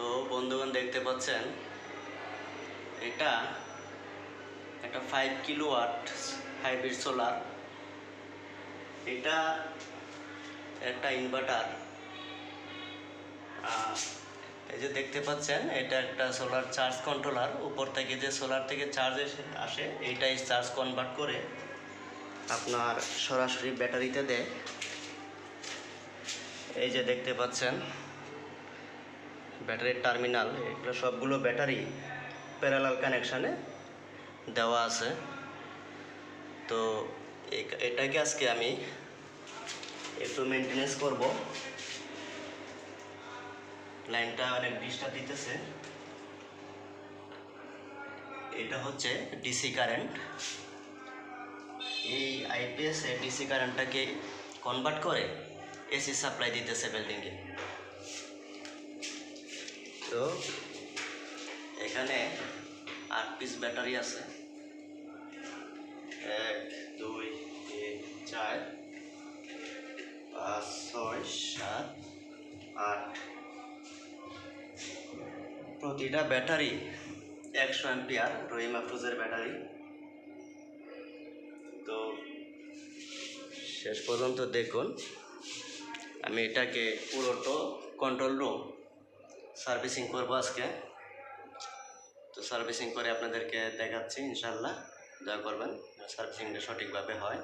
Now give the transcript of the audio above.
তো বন্ধুগণ দেখতে পাচ্ছেন এটা একটা 5 কিলোওয়াট হাইব্রিড সোলার। এটা একটা ইনভার্টার। এই যে দেখতে পাচ্ছেন এটা একটা সোলার চার্জ কন্ট্রোলার। উপর থেকে যে সোলার থেকে চার্জ আসে এইটাই চার্জ কনভার্ট করে আপনার সরাসরি ব্যাটারিতে দেয়। এই যে দেখতে পাচ্ছেন ব্যাটারির টার্মিনাল, এগুলো সবগুলো ব্যাটারি প্যারালাল কানেকশানে দেওয়া আছে। তো এটাকে আজকে আমি একটু মেনটেনেন্স করব। লাইনটা অনেক ডিস্টার্ব দিতেছে। এটা হচ্ছে ডিসি কারেন্ট। এই আইপিএস এ ডিসি কারেন্টটাকে কনভার্ট করে এসি সাপ্লাই দিতেছে বিল্ডিংয়ে। তো এখানে 8 পিস ব্যাটারি আছে, 1 2 3 4 5 6 7 8। প্রতিটা ব্যাটারি 100 অ্যাম্পিয়ার রহিম আফরোজের ব্যাটারি। তো শেষ পর্যন্ত দেখুন। আমি এটাকে পুরোটা কন্ট্রোল রুম সার্ভিসিং করবো আজকে। তো সার্ভিসিং করে আপনাদেরকে দেখাচ্ছি ইনশাল্লাহ। দয়া করবেন সার্ভিসিংটা সঠিকভাবে হয়।